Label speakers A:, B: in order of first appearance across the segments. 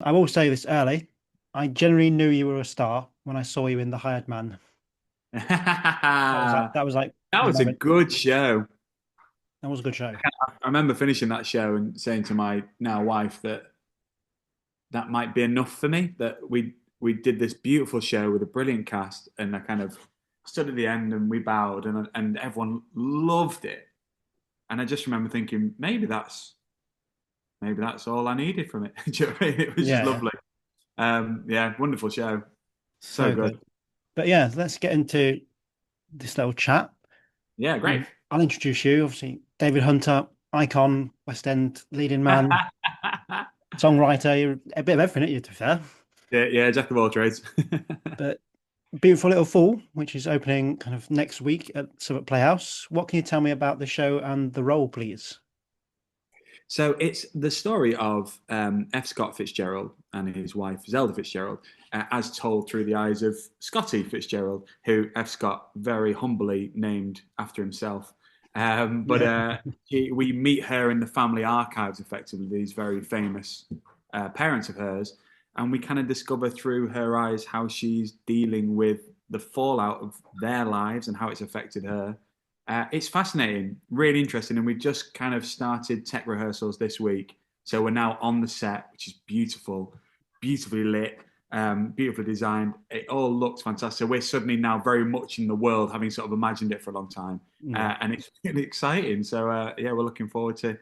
A: I will say this early. I generally knew you were a star when I saw you in The Hired Man.
B: That
A: That was like the
B: was a
A: moment.
B: good show.
A: That was a good show.
B: I remember finishing that show and saying to my now wife that that might be enough for me. That we did this beautiful show with a brilliant cast, and I kind of stood at the end and we bowed, and everyone loved it. And I just remember thinking maybe that's all I needed from it. Do you know what I mean? It was just
A: Yeah,
B: lovely. Yeah, wonderful show. So
A: so
B: good.
A: good. But yeah, let's get into this little chat.
B: Yeah, great.
A: I'll introduce you. Obviously, David Hunter, icon, West End leading man, songwriter. You're a bit of everything, aren't you, to be fair.
B: Yeah, jack of all trades.
A: But Beautiful Little Fool, which is opening kind of next week at Southwark Playhouse. What can you tell me about the show and the role, please?
B: So it's the story of F. Scott Fitzgerald and his wife Zelda Fitzgerald, as told through the eyes of Scottie Fitzgerald, who F. Scott very humbly named after himself. But
A: Yeah.
B: we meet her in the family archives, effectively, these very famous parents of hers, and we kind of discover through her eyes how she's dealing with the fallout of their lives and how it's affected her. It's fascinating, really interesting, and we've just kind of started tech rehearsals this week. So we're now on the set, which is beautiful, beautifully lit, beautifully designed. It all looks fantastic. So we're suddenly now very much in the world, having sort of imagined it for a long time,
A: Yeah.
B: and it's really exciting. So yeah, we're looking forward to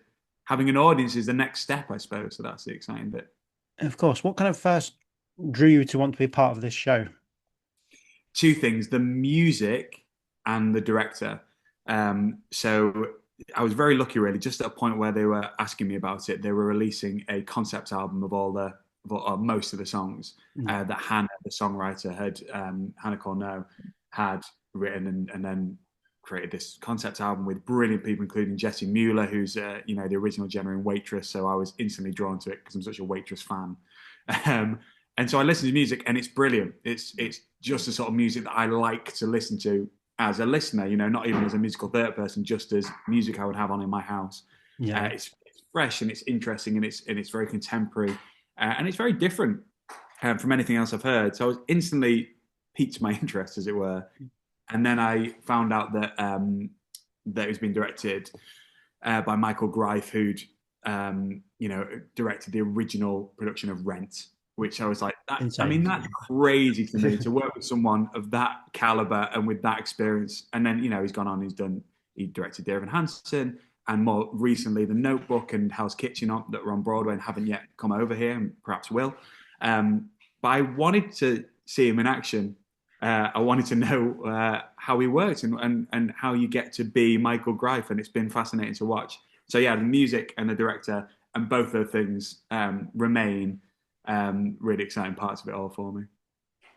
B: having an audience. Is the next step, I suppose. So that's the exciting bit.
A: Of course. What kind of first drew you to want to be part of this show?
B: Two things: the music and the director. So I was very lucky, really. Just at a point where they were asking me about it, they were releasing a concept album of most of the songs
A: Yeah.
B: that Hannah, the songwriter, had Hannah Corneau had written, and then created this concept album with brilliant people, including Jessie Mueller, who's the original Jenna in Waitress. So I was instantly drawn to it because I'm such a Waitress fan. Um, and so I listen to music, and it's brilliant. It's just the sort of music that I like to listen to as a listener. Not even as a musical theatre person, just as music I would have on in my house.
A: Yeah.
B: It's fresh and it's interesting and it's very contemporary and it's very different from anything else I've heard. So I was instantly piqued my interest, as it were. And then I found out that it was being directed by Michael Greif, who'd directed the original production of Rent, which I was like, I
A: Insane.
B: mean, that's crazy to me to work with someone of that caliber and with that experience. And then he's gone on, he directed Evan Hansen, and more recently The Notebook and Hell's Kitchen that were on Broadway and haven't yet come over here and perhaps will. But I wanted to see him in action. I wanted to know how he works and how you get to be Michael Greif, and it's been fascinating to watch. So yeah, the music and the director and both of things remain really exciting parts of it all for me.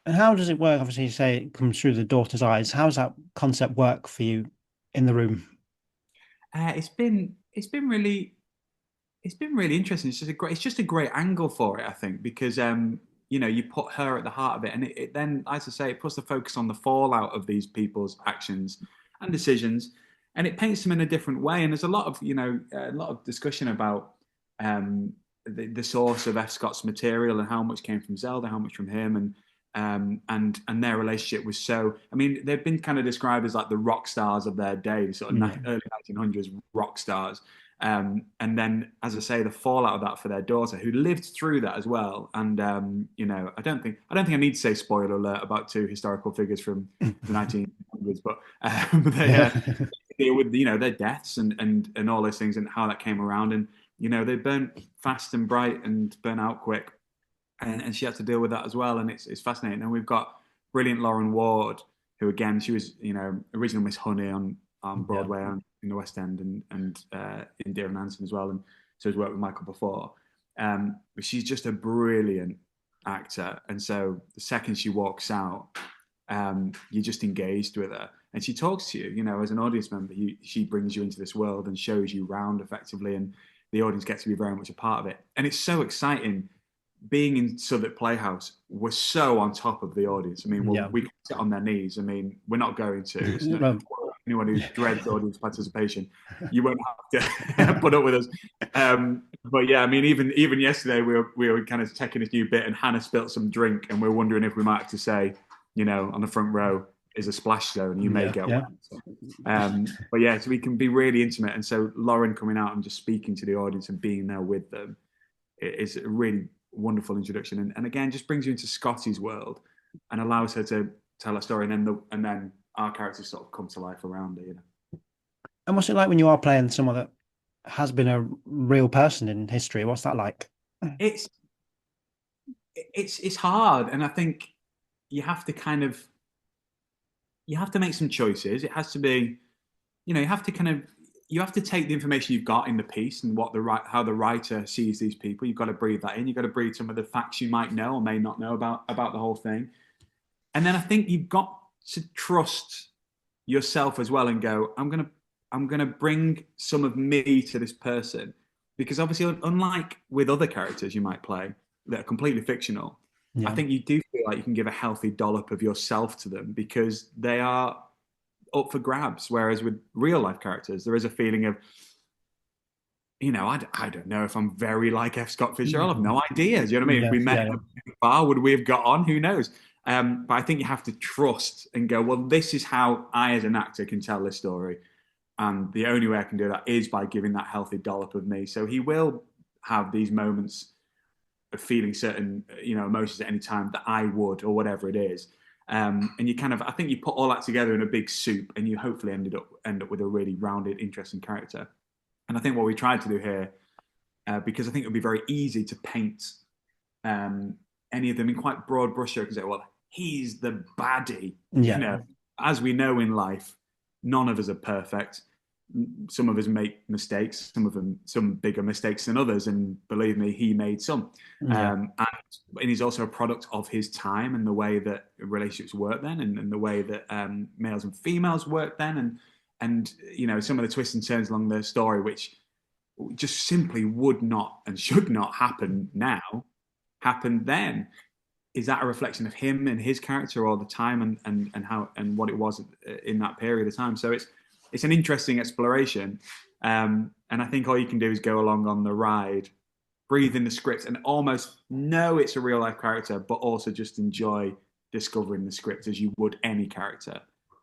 A: And how does it work? Obviously, you say it comes through the daughter's eyes. How does that concept work for you in the room?
B: It's been really interesting. It's just a great angle for it, I think, because you put her at the heart of it, and it then, as I say, it puts the focus on the fallout of these people's actions and decisions, and it paints them in a different way. And there's a lot of discussion about the source of F. Scott's material and how much came from Zelda, how much from him, and their relationship was so. I mean, they've been kind of described as like the rock stars of their day, sort of
A: Yeah.
B: early 1900s rock stars. And then, as I say, the fallout of that for their daughter, who lived through that as well. And I don't think I need to say spoiler alert about two historical figures from the 1900s, but
A: Yeah.
B: they deal with their deaths and all those things and how that came around. And they burnt fast and bright and burnt out quick, and she had to deal with that as well. And it's fascinating. And we've got brilliant Lauren Ward, who again she was original Miss Honey on
A: Yeah.
B: Broadway and in the West End and in Evan Hansen as well. And so has worked with Michael before. But she's just a brilliant actor, and so the second she walks out, you're just engaged with her, and she talks to you. As an audience member, she brings you into this world and shows you round effectively, and the audience gets to be very much a part of it. And it's so exciting being in Southwark Playhouse. We're so on top of the audience. I mean,
A: Yeah.
B: we can sit on their knees. I mean, we're not going to. It's no,
A: Well,
B: anyone who dreads audience participation, you won't have to put up with us. But yeah, I mean, even yesterday we were kind of checking this new bit, and Hannah spilt some drink, and we were wondering if we might have to say, on the front row is a splash zone. You may get one. So, but yeah, so we can be really intimate, and so Lauren coming out and just speaking to the audience and being there with them is a really wonderful introduction, and again just brings you into Scottie's world and allows her to tell a story, and then our characters sort of come to life around it.
A: And what's it like when you are playing someone that has been a real person in history? What's that like?
B: It's hard, and I think you have to make some choices. It has to be, you have to take the information you've got in the piece and how the writer sees these people. You've got to breathe that in. You've got to breathe some of the facts you might know or may not know about the whole thing. And then I think you've got to trust yourself as well and go, I'm gonna bring some of me to this person, because obviously, unlike with other characters you might play that are completely fictional, I think you do feel like you can give a healthy dollop of yourself to them because they are up for grabs. Whereas with real life characters, there is a feeling of, I don't know if I'm very like F. Scott Fitzgerald. I have no idea. Do you know what I mean? If we met bar, would we have got on? Who knows? But I think you have to trust and go, well, this is how I, as an actor, can tell this story. And the only way I can do that is by giving that healthy dollop of me. So he will have these moments of feeling certain, emotions at any time that I would, or whatever it is. And you I think you put all that together in a big soup, and you hopefully end up with a really rounded, interesting character. And I think what we tried to do here, because I think it would be very easy to paint any of them in quite broad brushstrokes and say, well, he's the baddie. As we know in life, none of us are perfect. Some of us make mistakes, some bigger mistakes than others, and believe me, he made some. And he's also a product of his time and the way that relationships work then, and the way that males and females work then, and some of the twists and turns along the story, which just simply would not and should not happen now, happened then. Is that a reflection of him and his character all the time, and how and what it was in that period of time? So it's an interesting exploration, and I think all you can do is go along on the ride, breathe in the script, and almost know it's a real life character, but also just enjoy discovering the script as you would any character,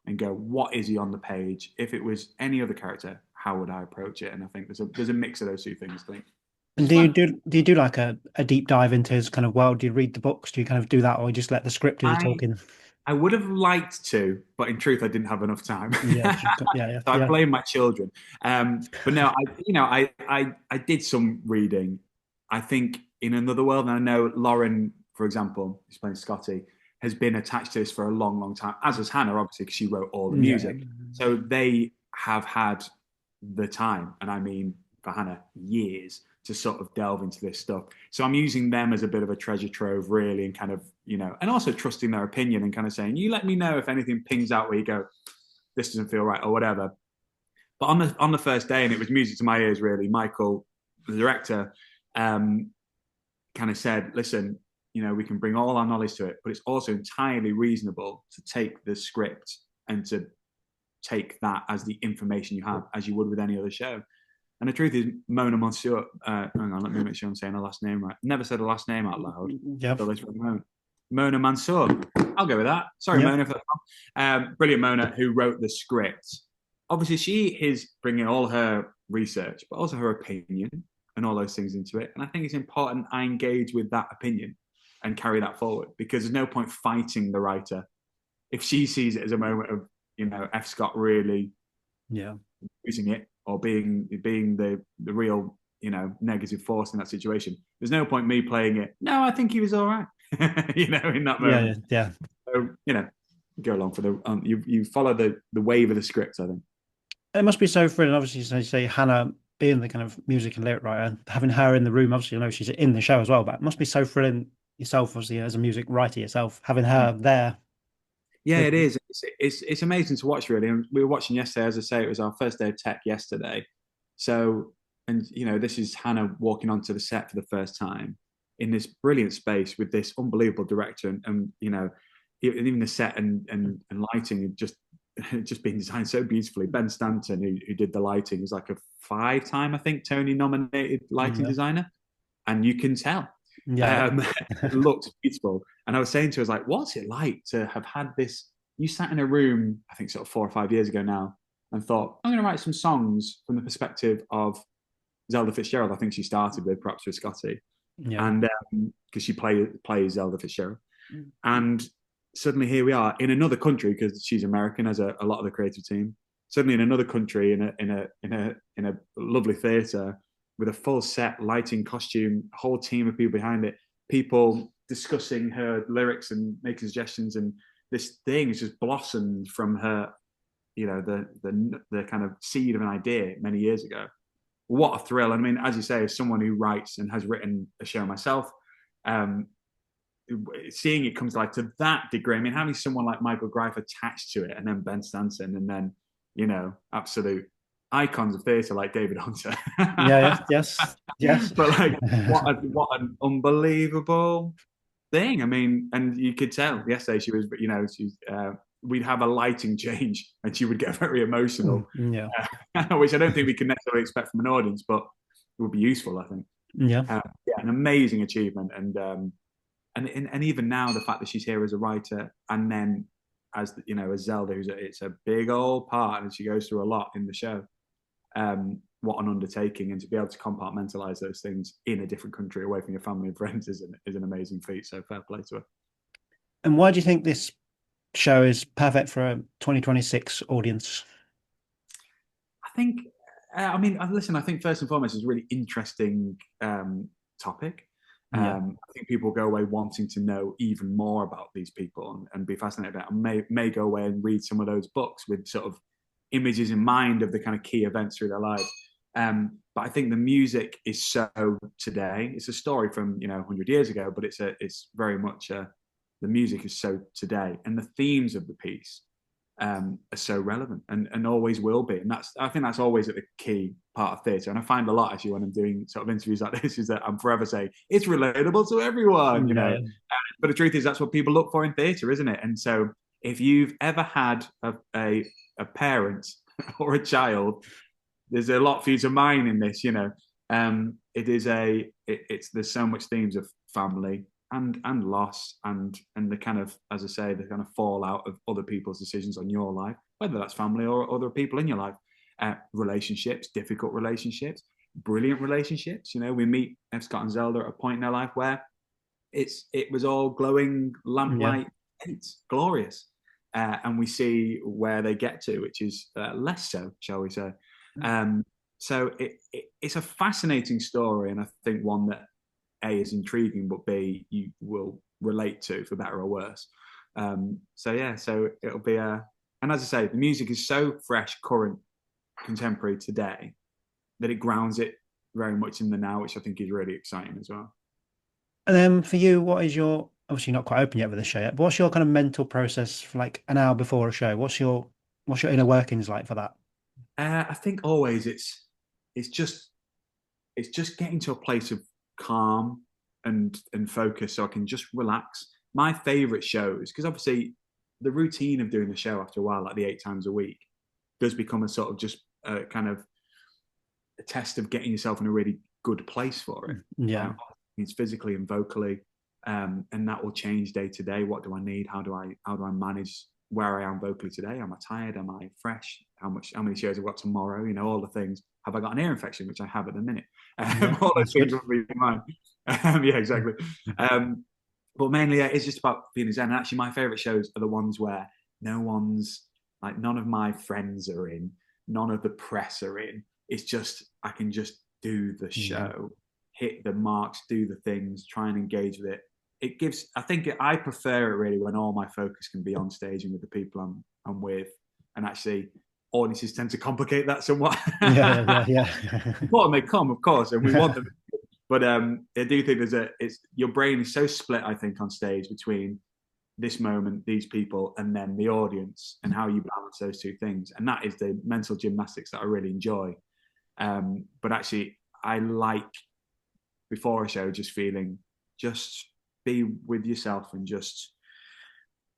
B: and go, what is he on the page? If it was any other character, how would I approach it? And I think there's a mix of those two things, I think.
A: And do you do like a deep dive into his kind of world? Do you read the books? Do you kind of do that, or you just let the script do the talking?
B: I would have liked to, but in truth, I didn't have enough time.
A: So
B: I blame my children. But no, I did some reading. I think in another world, and I know Lauren, for example, who's playing Scottie, has been attached to this for a long, long time, as has Hannah, obviously, because she wrote all the music. So they have had the time, and I mean, for Hannah, years to sort of delve into this stuff. So I'm using them as a bit of a treasure trove, really, and kind of, and also trusting their opinion and kind of saying, you let me know if anything pings out where you go, this doesn't feel right or whatever. But on the first day, and it was music to my ears, really, Michael, the director, kind of said, listen, we can bring all our knowledge to it, but it's also entirely reasonable to take the script and to take that as the information you have, as you would with any other show. And the truth is, Mona Mansour, hang on, let me make sure I'm saying her last name right. Never said her last name out loud.
A: Yeah.
B: Mona Mansour. I'll go with that. Sorry, Mona. For that. Brilliant Mona, who wrote the script. Obviously, she is bringing all her research, but also her opinion and all those things into it. And I think it's important I engage with that opinion and carry that forward, because there's no point fighting the writer if she sees it as a moment of, F. Scott really using it, or being the real, negative force in that situation. There's no point me playing it. No, I think he was all right. In that moment.
A: Yeah.
B: So, go along for the you follow the wave of the script, I think.
A: It must be so thrilling, obviously, as you say, Hannah being the kind of music and lyric writer, having her in the room, obviously, she's in the show as well, but it must be so thrilling yourself, obviously, as a music writer yourself, having her there.
B: Yeah, it is. It's amazing to watch, really. And we were watching yesterday, as I say, it was our first day of tech yesterday. So, and this is Hannah walking onto the set for the first time in this brilliant space with this unbelievable director, and even the set and lighting just just been designed so beautifully. Ben Stanton, who did the lighting, is like a 5-time, I think, Tony nominated lighting designer, and you can tell.
A: Yeah.
B: It looks beautiful. And I was saying to her, I was like, what's it like to have had this? You sat in a room, I think sort of 4 or 5 years ago now, and thought, I'm going to write some songs from the perspective of Zelda Fitzgerald. I think she started with, perhaps with Scottie.
A: Yeah.
B: And because she plays Zelda Fitzgerald. And suddenly here we are in another country, because she's American, as a lot of the creative team. Suddenly in another country, in a lovely theatre with a full set, lighting, costume, a whole team of people behind it, people discussing her lyrics and making suggestions, and this thing has just blossomed from her, the kind of seed of an idea many years ago. What a thrill! I mean, as you say, as someone who writes and has written a show myself, seeing it come to life to that degree. I mean, having someone like Michael Greif attached to it, and then Ben Stanton, and then absolute icons of theatre like David Hunter.
A: Yes.
B: But like, what an unbelievable thing. I mean, and you could tell yesterday she was, she's. We'd have a lighting change, and she would get very emotional.
A: Yeah.
B: Which I don't think we can necessarily expect from an audience, but it would be useful, I think.
A: Yeah.
B: An amazing achievement, and even now the fact that she's here as a writer, and then as Zelda, it's a big old part, and she goes through a lot in the show. What an undertaking, and to be able to compartmentalize those things in a different country away from your family and friends is an amazing feat. So fair play to her.
A: And why do you think this show is perfect for a 2026 audience?
B: I think, listen, I think first and foremost it's a really interesting topic. I think people go away wanting to know even more about these people and be fascinated about it, and may go away and read some of those books with sort of images in mind of the kind of key events through their lives. But I think the music is so today. It's a story from 100 years ago, but it's very much the music is so today, and the themes of the piece are so relevant and always will be. And I think that's always at the key part of theatre. And I find a lot actually when I'm doing sort of interviews like this is that I'm forever saying it's relatable to everyone, But the truth is that's what people look for in theatre, isn't it? And so if you've ever had a parent or a child, there's a lot for you to mine in this, there's so much themes of family and loss and the kind of, as I say, the kind of fallout of other people's decisions on your life, whether that's family or other people in your life, relationships, difficult relationships, brilliant relationships. We meet F. Scott and Zelda at a point in their life where it was all glowing lamplight. It's glorious. And we see where they get to, which is less so, shall we say. So it's a fascinating story, and I think one that A, is intriguing, but B, you will relate to for better or worse. So it'll be and as I say, the music is so fresh, current, contemporary today that it grounds it very much in the now, which I think is really exciting as well.
A: And then for you, what is your, obviously not quite open yet with the show yet, but what's your kind of mental process for like an hour before a show? What's your inner workings like for that?
B: I think always it's just getting to a place of calm and focus, so I can just relax. My favorite shows, because obviously the routine of doing the show after a while, like the 8 times a week, does become a sort of just kind of a test of getting yourself in a really good place for it. It's physically and vocally, and that will change day to day. What do I need? How do I manage where I am vocally today? Am I tired? Am I fresh? How many shows I've got tomorrow? All the things. Have I got an ear infection, which I have at the minute? All those things will be in mind. Exactly. But mainly, it's just about feeling zen. And actually, my favorite shows are the ones where none of my friends are in, none of the press are in. It's just, I can just do the show, hit the marks, do the things, try and engage with it. I prefer it really when all my focus can be on stage and with the people I'm with. And actually, audiences tend to complicate that somewhat. Important they come, of course, and we want them. But I do think your brain is so split, I think, on stage between this moment, these people, and then the audience, and how you balance those two things. And that is the mental gymnastics that I really enjoy. But actually, I like, before a show, just feeling, just be with yourself and just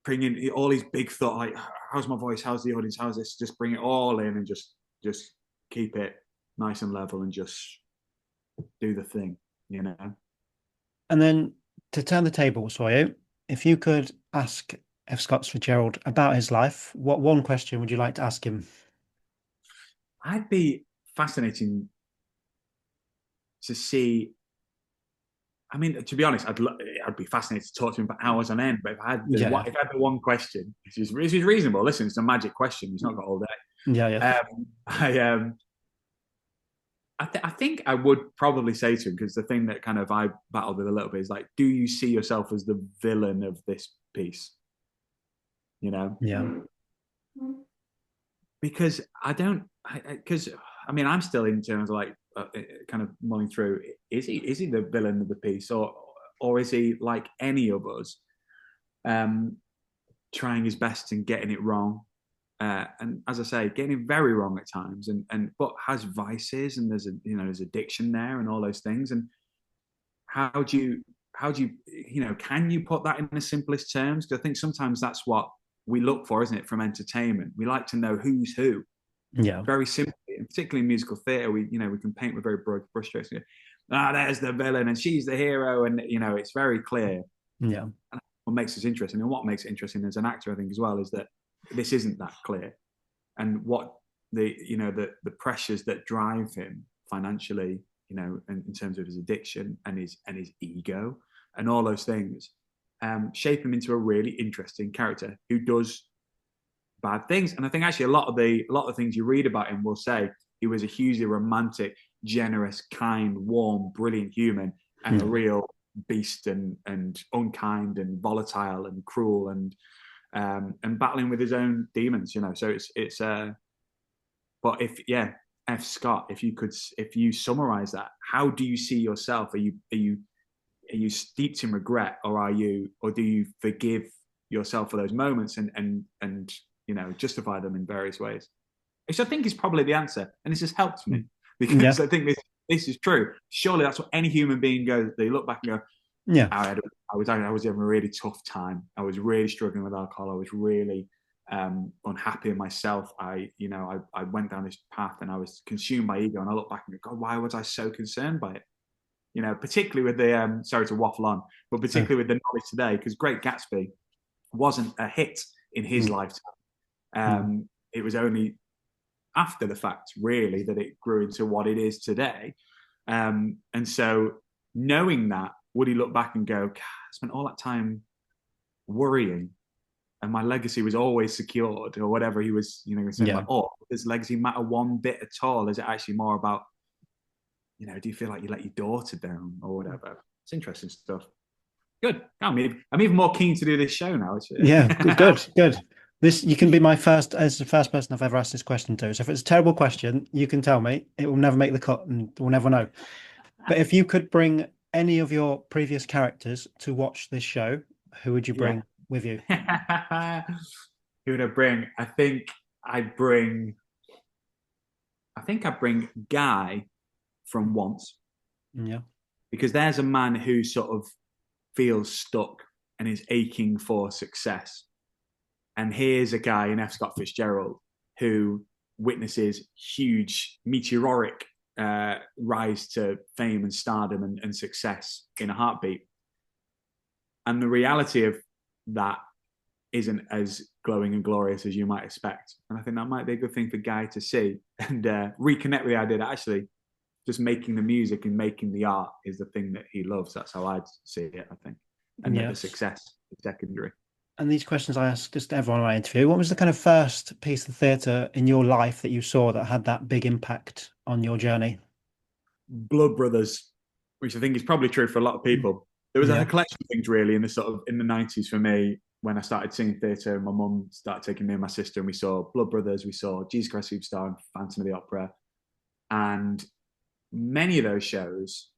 B: bring in all these big thought, like how's my voice, how's the audience, how's this, just bring it all in and just keep it nice and level and just do the thing, you know.
A: And then to turn the tables for you, if you could ask F. Scott Fitzgerald about his life, what one question would you like to ask him?
B: I'd be fascinating to see. I mean, to be honest, I'd be fascinated to talk to him for hours on end. But if I had
A: Yeah,
B: if I had the one question, which is reasonable. Listen, it's a magic question. He's not got all day.
A: yeah, yeah,
B: I think I would probably say to him, because the thing that kind of I battled with a little bit is like, do you see yourself as the villain of this piece? You know,
A: yeah,
B: because I don't, because I mean, I'm still in terms of like kind of mulling through. Is he the villain of the piece, or is he like any of us, trying his best and getting it wrong? And as I say, getting it very wrong at times, and but has vices, and there's addiction there and all those things. And how do you can you put that in the simplest terms? Because I think sometimes that's what we look for, isn't it, from entertainment? We like to know who's who
A: yeah,
B: very simply, and particularly in musical theatre, we can paint with very broad brushstrokes. There's the villain and she's the hero, and it's very clear.
A: yeah,
B: And what makes us interesting, and what makes it interesting as an actor, I think, as well, is that this isn't that clear, and what the pressures that drive him financially, in terms of his addiction and his ego and all those things, shape him into a really interesting character who does bad things. And I think actually a lot of the things you read about him will say he was a hugely romantic, generous, kind, warm, brilliant human, and a real beast and unkind and volatile and cruel and battling with his own demons. So it's but F. Scott, if you summarize that, how do you see yourself? Are you steeped in regret, or do you forgive yourself for those moments and justify them in various ways? Which I think is probably the answer, and this has helped me because I think this is true. Surely that's what any human being goes. They look back and go,
A: yeah,
B: I was having a really tough time. I was really struggling with alcohol. I was really unhappy in myself. I went down this path and I was consumed by ego. And I look back and go, God, why was I so concerned by it? Particularly with the sorry to waffle on, but particularly with the knowledge today, because Great Gatsby wasn't a hit in his lifetime. It was only after the fact, really, that it grew into what it is today. And so, knowing that, would he look back and go, I spent all that time worrying, and my legacy was always secured, or whatever he was, saying, like, does legacy matter one bit at all? Is it actually more about, do you feel like you let your daughter down or whatever? It's interesting stuff. Good. I'm even more keen to do this show now.
A: yeah. Good. You can be as the first person I've ever asked this question to. So if it's a terrible question, you can tell me. It will never make the cut, and we'll never know. But if you could bring any of your previous characters to watch this show, who would you bring with you?
B: Who would I bring? I think I'd bring Guy from Once.
A: Yeah.
B: Because there's a man who sort of feels stuck and is aching for success. And here's a guy in F. Scott Fitzgerald who witnesses huge meteoric rise to fame and stardom and success in a heartbeat. And the reality of that isn't as glowing and glorious as you might expect. And I think that might be a good thing for Guy to see and reconnect with the idea that actually just making the music and making the art is the thing that he loves. That's how I'd see it, I think. And that the success is secondary.
A: And these questions I ask just everyone I interview. What was the kind of first piece of theatre in your life that you saw that had that big impact on your journey?
B: Blood Brothers, which I think is probably true for a lot of people. There was a collection of things really in the 90s for me when I started singing theatre. My mum started taking me and my sister, and we saw Blood Brothers, we saw Jesus Christ Superstar and Phantom of the Opera. And many of those shows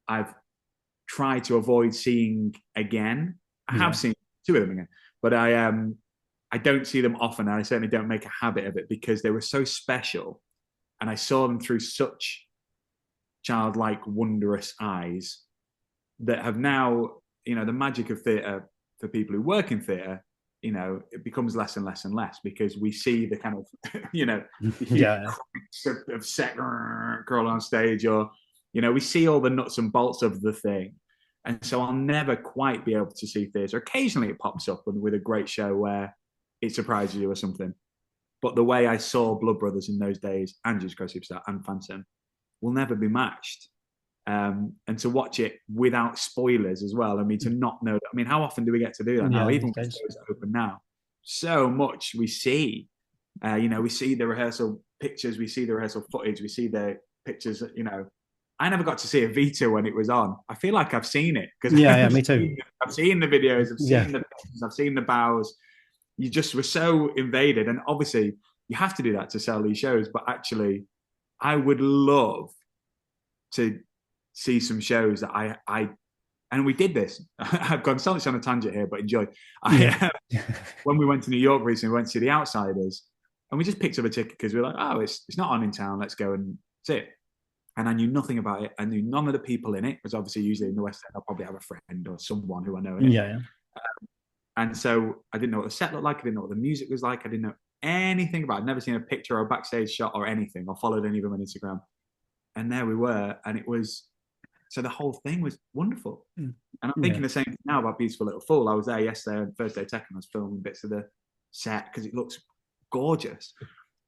B: I've tried to avoid seeing again. I have seen two of them again, but I don't see them often. And I certainly don't make a habit of it because they were so special, and I saw them through such childlike, wondrous eyes that have now, the magic of theatre for people who work in theatre, you know, it becomes less and less and less because we see the kind of, you know,
A: Yeah.
B: of set girl on stage, or, you know, we see all the nuts and bolts of the thing. And so I'll never quite be able to see theatre. Occasionally it pops up with a great show where it surprises you or something. But the way I saw Blood Brothers in those days, and Jesus Christ Superstar and Phantom, will never be matched. And to watch it without spoilers as well. I mean, to not know that. I mean, how often do we get to do that now? Even when shows are open now, so much we see. You know, we see the rehearsal pictures, we see the rehearsal footage, we see the pictures. You know, I never got to see a Vita when it was on. I feel like I've seen it because
A: Me too.
B: I've seen the videos, I've seen the pictures, I've seen the bows. You just were so invaded, and obviously you have to do that to sell these shows. But actually, I would love to see some shows that I and we did this. I've gone so much on a tangent here, but enjoy. When we went to New York recently, we went to see The Outsiders, and we just picked up a ticket because we were like, oh, it's not on in town. Let's go and see it. And I knew nothing about it. I knew none of the people in it, because obviously usually in the West End, I'll probably have a friend or someone who I know in it. And so I didn't know what the set looked like. I didn't know what the music was like. I didn't know anything about it. I'd never seen a picture or a backstage shot or anything, or followed any of them on Instagram. And there we were. And it was, so the whole thing was wonderful. And I'm thinking the same thing now about Beautiful Little Fool. I was there yesterday on Thursday Tech, and I was filming bits of the set because it looks gorgeous.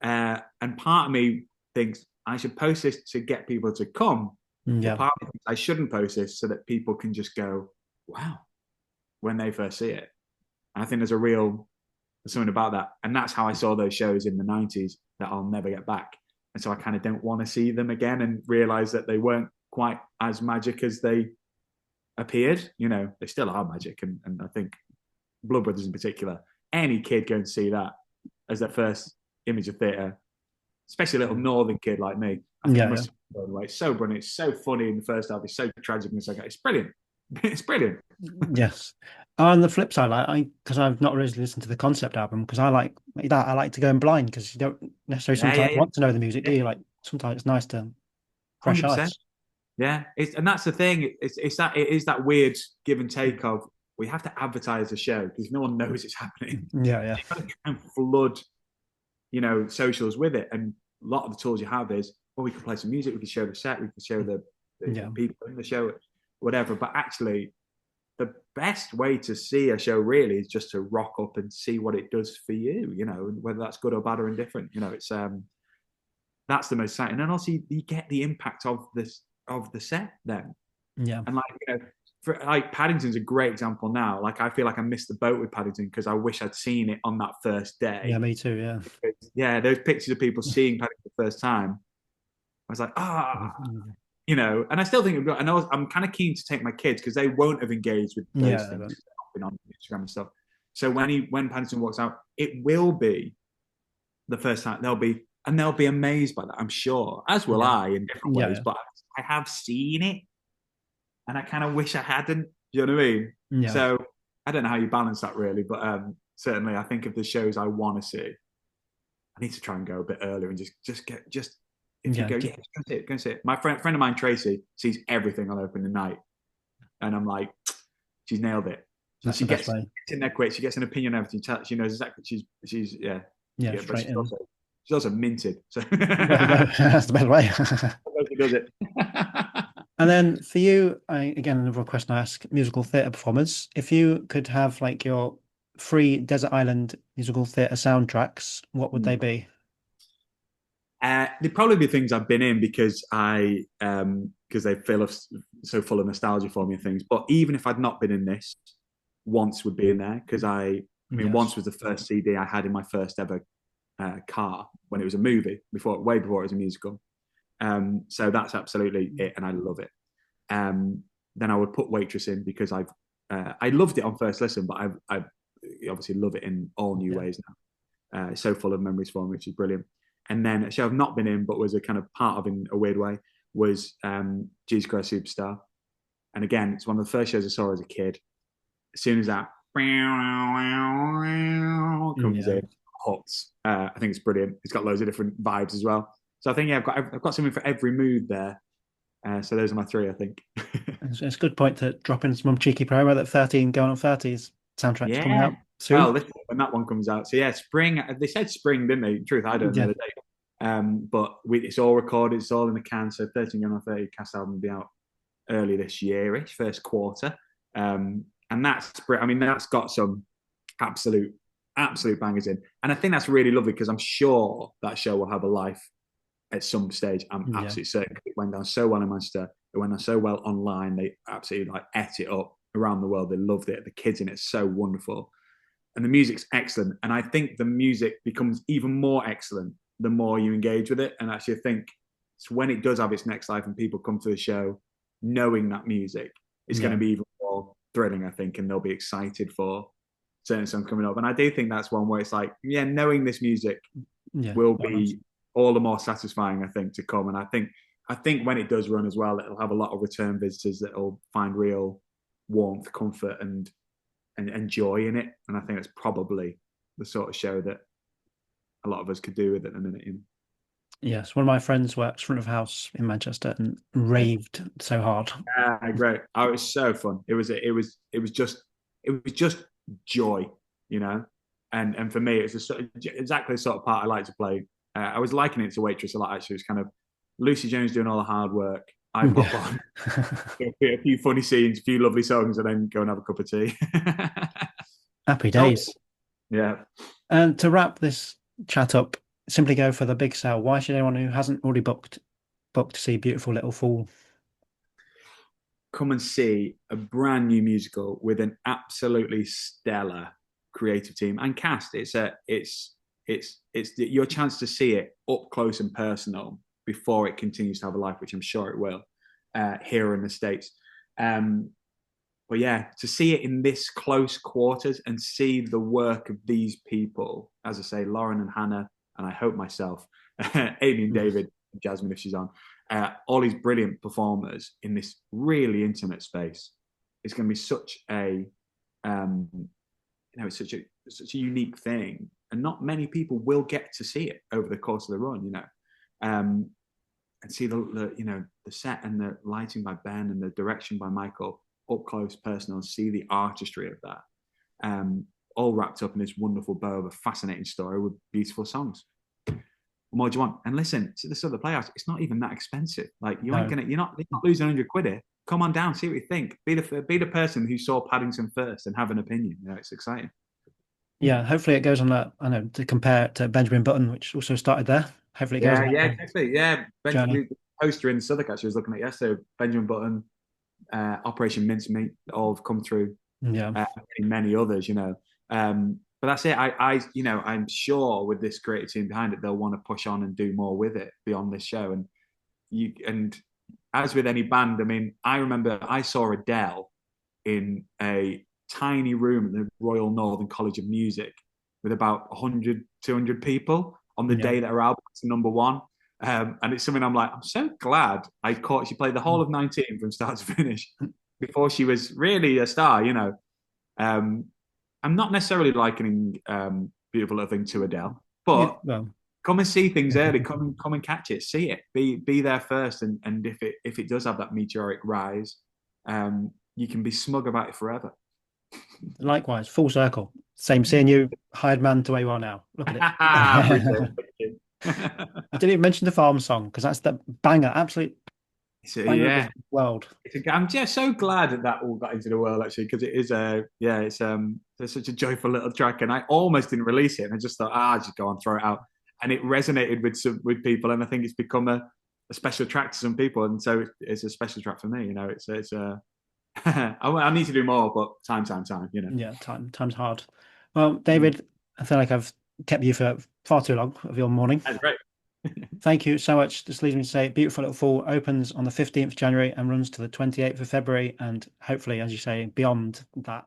B: And part of me thinks I should post this to get people to come. But part of me thinks I shouldn't post this so that people can just go, wow, when they first see it. And I think there's something about that. And that's how I saw those shows in the 90s that I'll never get back. And so I kind of don't want to see them again and realize that they weren't quite as magic as they appeared. You know, they still are magic. And I think Blood Brothers in particular, any kid going to see that as their first image of theatre, especially a little northern kid like me, I think must have been blown away. It's so brilliant. It's so funny in the first half. It's so tragic in the second half. It's brilliant. It's brilliant.
A: Yes. On the flip side, because I've not really listened to the concept album, because I like that. I like to go in blind because you don't necessarily sometimes want to know the music, do you? Like sometimes it's nice to fresh
B: 100%.
A: eyes.
B: Yeah, and that's the thing. It is that weird give and take of we have to advertise the show because no one knows it's happening.
A: Yeah.
B: You've got to try and flood, you know, socials with it, and a lot of the tools you have is, well, we can play some music, we can show the set, we can show the people in the show, whatever. But actually, the best way to see a show really is just to rock up and see what it does for you, you know, whether that's good or bad or indifferent. You know, it's that's the most exciting. And also you get the impact of the set then.
A: Yeah.
B: And like, you know, like Paddington's a great example now. Like I feel like I missed the boat with Paddington because I wish I'd seen it on that first day.
A: Yeah, me too, yeah.
B: Yeah, those pictures of people seeing Paddington the first time, I was like, you know, and I still think I'm kind of keen to take my kids because they won't have engaged with those things on Instagram and stuff. So when Paddington walks out, it will be the first time they'll be amazed by that, I'm sure, as will I in different ways. But I have seen it, and I kind of wish I hadn't. You know what I mean?
A: Yeah.
B: So I don't know how you balance that really, but certainly I think of the shows I want to see, I need to try and go a bit earlier and just. If you go, go see it. My friend of mine, Tracy, sees everything on opening night. And I'm like, she's nailed it. So she gets in there quick. She gets an opinion on everything. She knows exactly. She's but she's also minted. So
A: that's the best way.
B: She does it.
A: And then for you, again, another question I ask musical theatre performers. If you could have like your 3 desert island musical theatre soundtracks, what would they be?
B: They'd probably be things I've been in because they feel so full of nostalgia for me and things. But even if I'd not been in this, Once would be in there because Once was the first CD I had in my first ever car when it was a movie, way before it was a musical. So that's absolutely it, and I love it. Then I would put Waitress in because I loved it on first listen, but I obviously love it in all new ways now. So full of memories for me, which is brilliant. And then a show I've not been in, but was a kind of part of in a weird way, was Jesus Christ Superstar. And again, it's one of the first shows I saw as a kid. As soon as that comes in, hots. I think it's brilliant. It's got loads of different vibes as well. So I think I've got something for every mood there. So those are my 3, I think.
A: It's a good point to drop in some cheeky promo that 13 going on 30s soundtrack's coming
B: Yeah.
A: out
B: Well,
A: soon.
B: listen, when that one comes out. So yeah, spring. They said spring, didn't they? In truth, I don't know
A: Yeah.
B: the date. But it's all recorded. It's all in the can. So 13 Going on 30 cast album will be out early this year-ish, first quarter. And that's, I mean, that's got some absolute, absolute bangers in. And I think that's really lovely because I'm sure that show will have a life at some stage. I'm
A: Yeah.
B: absolutely certain it went down so well in Manchester. It went down so well online. They absolutely like ate it up around the world. They loved it. The kids in it so wonderful. And the music's excellent. And I think the music becomes even more excellent the more you engage with it. And actually, I think it's when it does have its next life and people come to the show knowing that music is going to be even more thrilling, I think, and they'll be excited for certain songs coming up. And I do think that's one where it's like, yeah, knowing this music will be all the more satisfying, I think, to come. And I think when it does run as well, it'll have a lot of return visitors that will find real warmth, comfort, and joy in it. And I think that's probably the sort of show that a lot of us could do with it in a minute. You know?
A: Yes, one of my friends works front of house in Manchester and raved so hard.
B: Great. Oh, it was so fun. It was just joy, you know. And for me, it's exactly the sort of part I like to play. I was likening it to Waitress a lot. Actually, it's kind of Lucy Jones doing all the hard work. I pop on a few funny scenes, a few lovely songs, and then go and have a cup of tea.
A: Happy days.
B: Yeah.
A: And to wrap this chat up, simply go for the big sale. Why should anyone who hasn't already booked to see Beautiful Little Fool?
B: Come and see a brand new musical with an absolutely stellar creative team and cast. It's your chance to see it up close and personal before it continues to have a life, which I'm sure it will here in the States. But yeah, to see it in this close quarters and see the work of these people, as I say, Lauren and Hannah, and I hope myself, Amy and David, Jasmine if she's on, all these brilliant performers in this really intimate space. It's going to be such a, it's such a unique thing, and not many people will get to see it over the course of the run, you know, and see the set and the lighting by Ben and the direction by Michael up close, personal, and see the artistry of that, all wrapped up in this wonderful bow of a fascinating story with beautiful songs. What more do you want? And listen, to this other playhouse, it's not even that expensive. Like you're not losing 100 quid here. Come on down, see what you think. Be the person who saw Paddington first and have an opinion. You know, it's exciting.
A: Yeah, hopefully it goes on that. I know, to compare it to Benjamin Button, which also started there. Hopefully it goes on.
B: Yeah, exactly. Yeah, Benjamin, the poster in Southwark actually I was looking at yesterday. Benjamin Button, Operation Mincemeat, all have come through.
A: Yeah,
B: many others, you know. But that's it. I'm sure with this creative team behind it, they'll want to push on and do more with it beyond this show. And as with any band, I mean, I remember I saw Adele in a tiny room at the Royal Northern College of Music with about 100, 200 people on the day that her album was #1. And it's something I'm like, I'm so glad she played the whole of 19 from start to finish before she was really a star, you know. I'm not necessarily likening Beautiful Little Thing to Adele, but come and see things early. Come and catch it. See it. Be there first, and if it does have that meteoric rise, you can be smug about it forever.
A: Likewise, full circle. Same seeing you, hired man to where you are now. Look at it. I didn't even mention the farm song because that's the banger, absolute banger of the world.
B: I'm just so glad that all got into the world actually because it is it's such a joyful little track, and I almost didn't release it, and I just thought just go on, throw it out, and it resonated with people, and I think it's become a special track to some people, and so it's a special track for me. You know, it's I need to do more, but time, you know.
A: Yeah, time's hard. Well, David, I feel like I've kept you for far too long of your morning.
B: That's great.
A: Thank you so much. Just leaves me to say, Beautiful Little Fool opens on the 15th of January and runs to the 28th of February, and hopefully, as you say, beyond that.